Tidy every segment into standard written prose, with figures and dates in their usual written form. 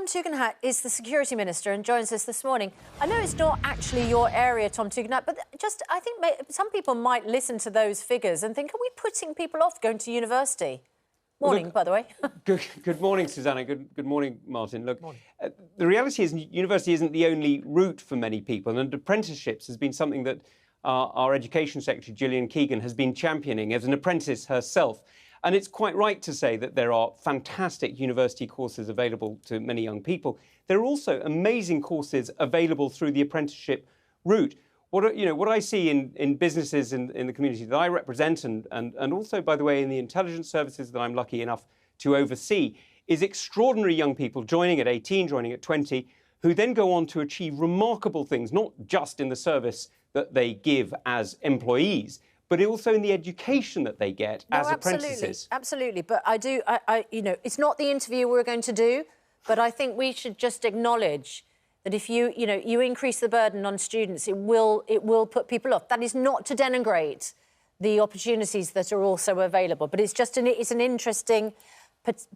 Tom Tugendhat is the Security Minister and joins us this morning. I know it's not actually your area, Tom Tugendhat, but I think some people might listen to those figures and think, are we putting people off going to university? Morning, by the way. Good morning, Susanna. Good morning, Martin. Look, the reality is university isn't the only route for many people, and apprenticeships has been something that our Education Secretary, Gillian Keegan, has been championing as an apprentice herself. And it's quite right to say that there are fantastic university courses available to many young people. There are also amazing courses available through the apprenticeship route. What I see in businesses in the community that I represent and also, by the way, in the intelligence services that I'm lucky enough to oversee, is extraordinary young people joining at 18, joining at 20, who then go on to achieve remarkable things, not just in the service that they give as employees, but also in the education that they get as apprentices. Absolutely. But it's not the interview we're going to do, but I think we should just acknowledge that if you increase the burden on students, it will put people off. That is not to denigrate the opportunities that are also available, but it's an interesting,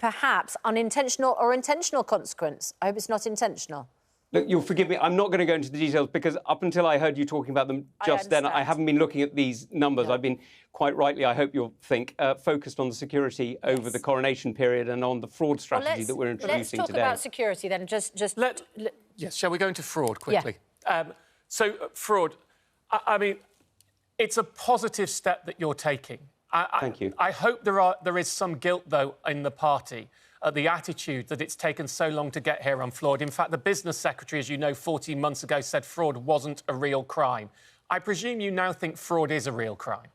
perhaps unintentional or intentional consequence. I hope it's not intentional. Look, you'll forgive me, I'm not going to go into the details because up until I heard you talking about them just then, I haven't been looking at these numbers. No. I've been, quite rightly, I hope you'll think, focused on the security over the coronation period and on the fraud strategy that we're introducing today. Let's talk about security then. Yes, shall we go into fraud quickly? Yeah. Fraud, I mean, it's a positive step that you're taking. Thank you. I hope there is some guilt, though, in the party at the attitude that it's taken so long to get here on fraud. In fact, the business secretary, as you know, 14 months ago said fraud wasn't a real crime. I presume you now think fraud is a real crime.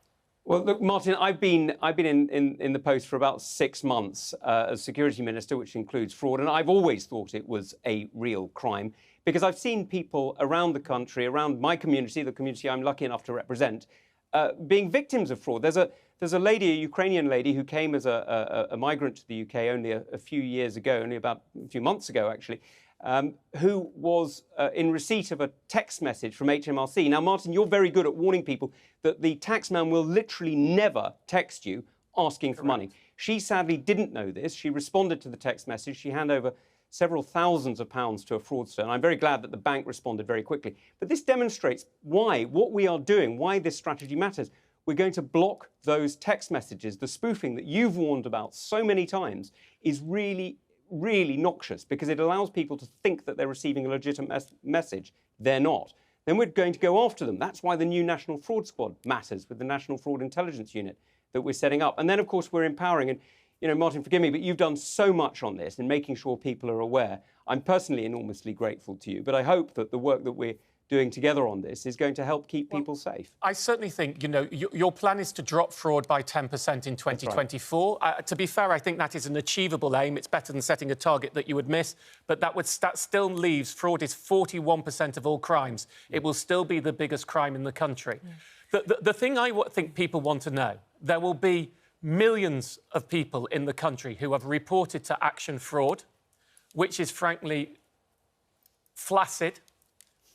Well, look, Martin, I've been in the post for about 6 months as Security Minister, which includes fraud, and I've always thought it was a real crime because I've seen people around the country, around my community, the community I'm lucky enough to represent, being victims of fraud. There's a lady, a Ukrainian lady, who came as a migrant to the UK only a few years ago, only about a few months ago, actually, who was in receipt of a text message from HMRC. Now, Martin, you're very good at warning people that the taxman will literally never text you asking for money. She sadly didn't know this. She responded to the text message. She handed over several thousands of pounds to a fraudster, and I'm very glad that the bank responded very quickly. But this demonstrates what we are doing, why this strategy matters. We're going to block those text messages. The spoofing that you've warned about so many times is really, really noxious because it allows people to think that they're receiving a legitimate message. They're not. Then we're going to go after them. That's why the new National Fraud Squad matters with the National Fraud Intelligence Unit that we're setting up. And then, of course, we're empowering. And, Martin, forgive me, but you've done so much on this in making sure people are aware. I'm personally enormously grateful to you. But I hope that the work that we're doing together on this is going to help keep people safe. I certainly think, your plan is to drop fraud by 10% in 2024. Right. To be fair, I think that is an achievable aim. It's better than setting a target that you would miss, but that still leaves fraud is 41% of all crimes. It will still be the biggest crime in the country. Yeah. The thing I think people want to know, there will be millions of people in the country who have reported to Action Fraud, which is frankly flaccid,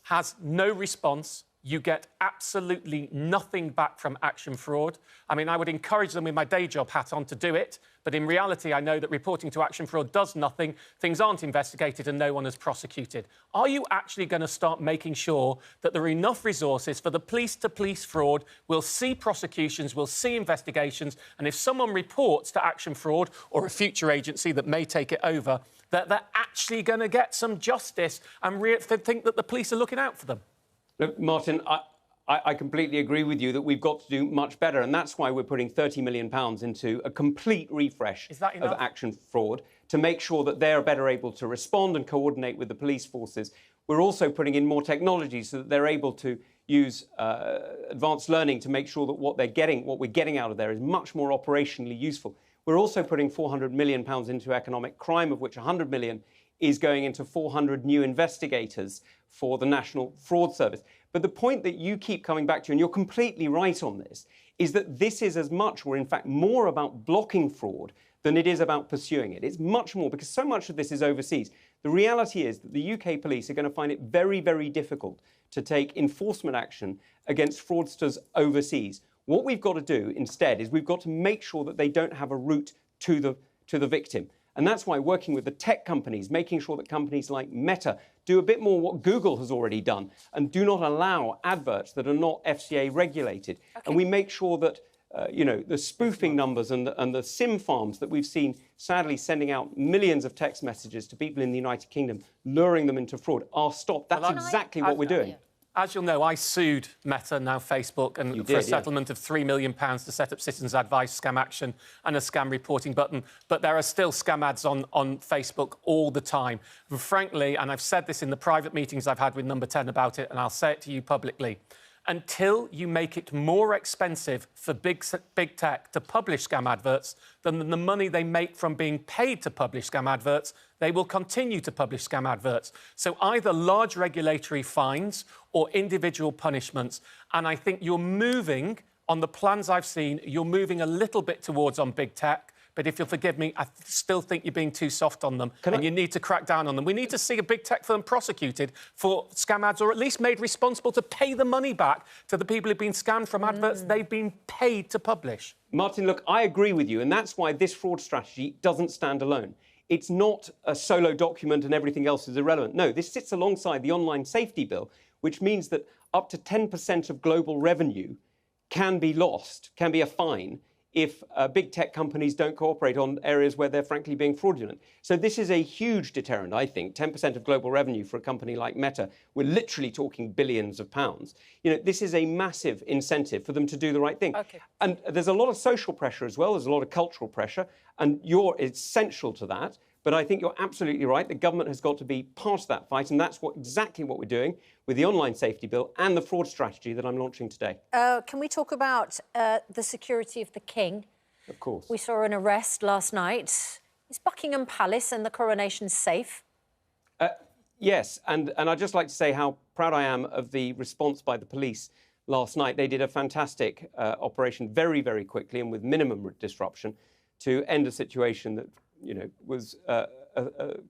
has no response. You get absolutely nothing back from Action Fraud. I mean, I would encourage them with my day job hat on to do it, but in reality, I know that reporting to Action Fraud does nothing, things aren't investigated and no one is prosecuted. Are you actually going to start making sure that there are enough resources for the police-to-police fraud? We'll see prosecutions, we'll see investigations, and if someone reports to Action Fraud or a future agency that may take it over, that they're actually going to get some justice and think that the police are looking out for them? Look, Martin, I completely agree with you that we've got to do much better, and that's why we're putting £30 million into a complete refresh of Action Fraud to make sure that they're better able to respond and coordinate with the police forces. We're also putting in more technology so that they're able to use advanced learning to make sure that what we're getting out of there is much more operationally useful. We're also putting £400 million into economic crime, of which £100 million is going into 400 new investigators for the National Fraud Service. But the point that you keep coming back to, and you're completely right on this, is that this is as much, or in fact more, about blocking fraud than it is about pursuing it. It's much more, because so much of this is overseas. The reality is that the UK police are going to find it very, very difficult to take enforcement action against fraudsters overseas. What we've got to do instead is we've got to make sure that they don't have a route to the victim. And that's why working with the tech companies, making sure that companies like Meta do a bit more what Google has already done and do not allow adverts that are not FCA regulated. Okay. And we make sure that the spoofing numbers and the SIM farms that we've seen, sadly, sending out millions of text messages to people in the United Kingdom, luring them into fraud, are stopped. That's exactly what we're doing. As you'll know, I sued Meta, now Facebook, and for a settlement of £3 million to set up citizens' advice, scam action and a scam reporting button. But there are still scam ads on Facebook all the time. And frankly, and I've said this in the private meetings I've had with Number 10 about it, and I'll say it to you publicly, until you make it more expensive for big tech to publish scam adverts than the money they make from being paid to publish scam adverts, they will continue to publish scam adverts. So either large regulatory fines or individual punishments. And I think you're moving, on the plans I've seen, you're moving a little bit towards on big tech. But if you'll forgive me, I still think you're being too soft on them, and you need to crack down on them. We need to see a big tech firm prosecuted for scam ads, or at least made responsible to pay the money back to the people who've been scammed from adverts they've been paid to publish. Martin, look, I agree with you, and that's why this fraud strategy doesn't stand alone. It's not a solo document and everything else is irrelevant. No, this sits alongside the online safety bill, which means that up to 10% of global revenue can be lost, can be a fine, if big tech companies don't cooperate on areas where they're frankly being fraudulent. So this is a huge deterrent, I think. 10% of global revenue for a company like Meta. We're literally talking billions of pounds. This is a massive incentive for them to do the right thing. Okay. And there's a lot of social pressure as well. There's a lot of cultural pressure, and you're essential to that. But I think you're absolutely right. The government has got to be part of that fight, and that's exactly what we're doing with the online safety bill and the fraud strategy that I'm launching today. Can we talk about the security of the King? Of course. We saw an arrest last night. Is Buckingham Palace and the Coronation safe? Yes, and I'd just like to say how proud I am of the response by the police last night. They did a fantastic operation very, very quickly and with minimum disruption to end a situation that was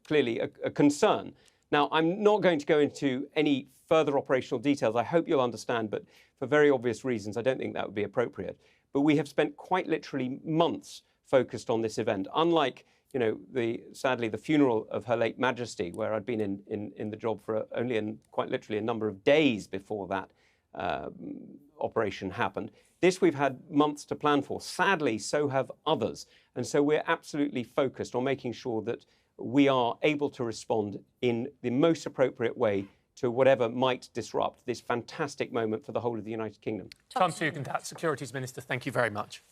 clearly a concern. Now, I'm not going to go into any further operational details. I hope you'll understand, but for very obvious reasons, I don't think that would be appropriate. But we have spent quite literally months focused on this event. Unlike, sadly, the funeral of Her late Majesty, where I'd been in the job for quite literally a number of days before that operation happened. This we've had months to plan for. Sadly, so have others. And so we're absolutely focused on making sure that we are able to respond in the most appropriate way to whatever might disrupt this fantastic moment for the whole of the United Kingdom. Tom Tugendhat, Securities Minister, thank you very much.